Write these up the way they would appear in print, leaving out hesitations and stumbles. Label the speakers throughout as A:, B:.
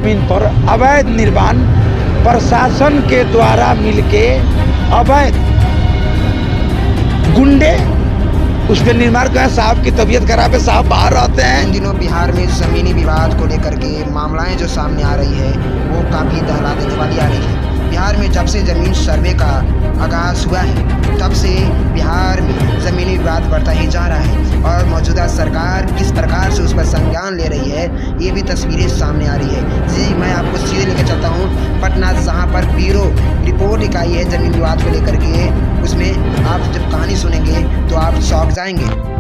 A: जमीन पर अवैध निर्माण प्रशासन के द्वारा मिलके अवैध गुंडे उस पर निर्माण कर। साहब की तबीयत खराब है, साहब बाहर रहते हैं।
B: इन दिनों बिहार में ज़मीनी विवाद को लेकर के मामलाएं जो सामने आ रही है वो काफ़ी दहला देने वाली आ रही है। बिहार में जब से ज़मीन सर्वे का आगाज़ हुआ है तब से बिहार में ज़मीनी विवाद बढ़ता ही जा रहा है और मौजूदा सरकार किस प्रकार से उस पर संज्ञान ले रही है ये भी तस्वीरें सामने आ रही है। जी मैं आपको सीधे लेकर चलता हूँ पटना, जहाँ पर ब्यूरो रिपोर्ट इकाई है ज़मीन विवाद को लेकर के। उसमें आप जब कहानी सुनेंगे तो आप चौंक जाएंगे।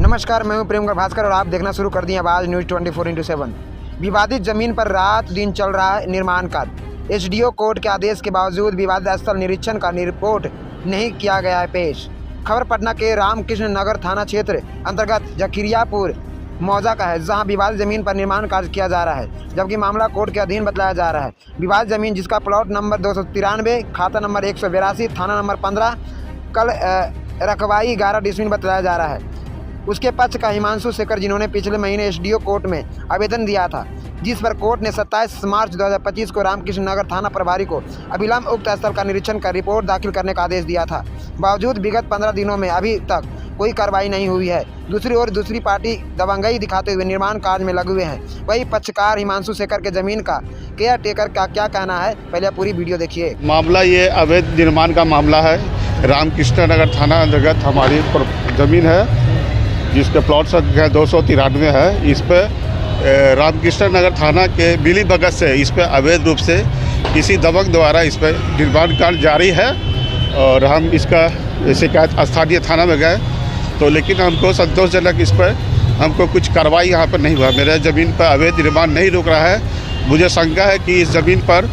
B: नमस्कार, मैं हूं प्रेमगढ़ भास्कर और आप देखना शुरू कर दिए आवाज़ न्यूज़ 24/7। विवादित जमीन पर रात दिन चल रहा है निर्माण कार्य। एसडीओ कोर्ट के आदेश के बावजूद विवादित स्थल निरीक्षण का रिपोर्ट नहीं किया गया है पेश। खबर पटना के रामकृष्ण नगर थाना क्षेत्र अंतर्गत जखिरियापुर मौजा का है, जहां विवादित जमीन पर निर्माण कार्य किया जा रहा है, जबकि मामला कोर्ट के अधीन बतलाया जा रहा है। विवादित जमीन जिसका प्लॉट नंबर 293, खाता नंबर 182, थाना नंबर 15, कल रकवाई 11 डिसमिल बतलाया जा रहा है। उसके पक्ष का हिमांशु शेखर, जिन्होंने पिछले महीने एसडीओ कोर्ट में आवेदन दिया था, जिस पर कोर्ट ने 27 मार्च 2025 को रामकृष्ण नगर थाना प्रभारी को अविलंब उक्त स्थल का निरीक्षण कर रिपोर्ट दाखिल करने का आदेश दिया था। बावजूद विगत 15 दिनों में अभी तक कोई कार्रवाई नहीं हुई है। दूसरी ओर दूसरी पार्टी दबंगई दिखाते हुए निर्माण कार्य में लगे हुए हैं। वही पक्षकार हिमांशु शेखर के जमीन का केयर टेकर का क्या कहना है, पहले पूरी वीडियो देखिए।
C: मामला ये अवैध निर्माण का मामला है। रामकृष्ण नगर थाना अंतर्गत हमारी ज़मीन है जिसके प्लॉट संख्या 293 है। इस पर रामकृष्ण नगर थाना के बिली बगत से इस पर अवैध रूप से किसी दबंग द्वारा इस पर निर्माण कार्य जारी है और हम इसका शिकायत स्थानीय थाना में गए तो लेकिन हमको संतोषजनक इस पर हमको कुछ कार्रवाई यहाँ पर नहीं हुआ। मेरे ज़मीन पर अवैध निर्माण नहीं रुक रहा है। मुझे शंका है कि इस ज़मीन पर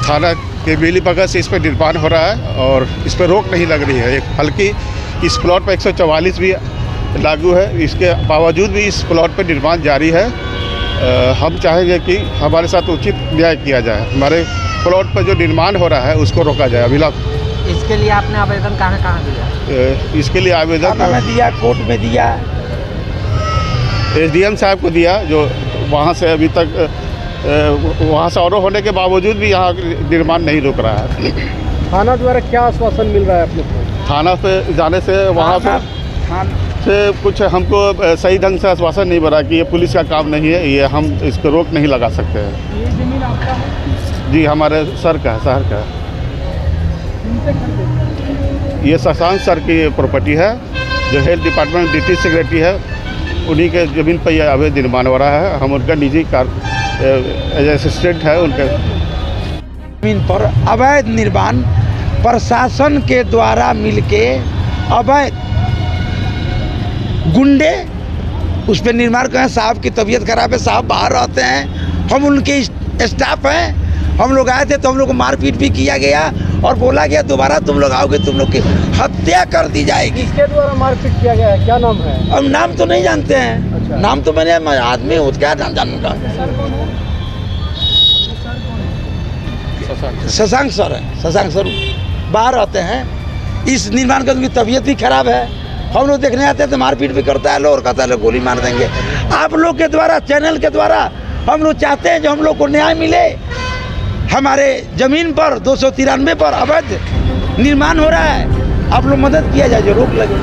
C: थाना के बिली बगत से इस पर निर्माण हो रहा है और इस पर रोक नहीं लग रही है। बल्कि इस प्लॉट पर 144 भी लागू है, इसके बावजूद भी इस प्लॉट पर निर्माण जारी है। हम चाहेंगे कि हमारे साथ उचित न्याय किया जाए, हमारे प्लॉट पर जो निर्माण हो रहा है उसको रोका जाए अविलंब।
B: इसके लिए आपने आवेदन कहाँ दिया?
C: इसके लिए आवेदन
A: में दिया, कोर्ट में दिया,
C: एसडीएम साहब को दिया, जो वहाँ से अभी तक वहाँ से ऑर्डर होने के बावजूद भी यहाँ निर्माण नहीं रुक रहा है।
D: थाना द्वारा क्या आश्वासन मिल रहा है अपने को?
C: थाना पे जाने से वहाँ से कुछ हमको सही ढंग से आश्वासन नहीं मिला कि ये पुलिस का काम नहीं है, ये हम इसको रोक नहीं लगा सकते हैं।
D: ये जमीन आपका है?
C: जी हमारे सर का है, शहर का है। ये शशांक सर की प्रॉपर्टी है जो हेल्थ डिपार्टमेंट डिस्ट्रिक्ट सेक्रेटरी है, उन्हीं के ज़मीन पर यह अवैध निर्माण हो रहा है। हम उनका निजी असिस्टेंट है। उनके
A: जमीन पर अवैध निर्माण प्रशासन के द्वारा मिलके अवैध गुंडे उस पर निर्माण कर। साहब की तबीयत खराब है, साहब बाहर रहते हैं, हम उनके स्टाफ हैं। हम लोग आए थे तो हम लोग को मारपीट भी किया गया और बोला गया दोबारा तुम लोग आओगे तुम लोग की हत्या कर दी जाएगी।
D: किसके द्वारा मारपीट किया गया है? क्या नाम है?
A: अब नाम तो नहीं जानते हैं।
D: अच्छा।
A: नाम तो मैंने आदमी हूँ, क्या जानूंगा। शशांक सर है, शशांक सर बाहर रहते हैं। इस निर्माण का उनकी तबीयत भी खराब है। हम लोग देखने आते हैं तो मारपीट भी करता है लोग और कहता है लोग गोली मार देंगे। आप लोग के द्वारा, चैनल के द्वारा हम लोग चाहते हैं जो हम लोग को न्याय मिले। हमारे ज़मीन पर 293 पर अवैध निर्माण हो रहा है, आप लोग मदद किया जाए जो रोक लगे।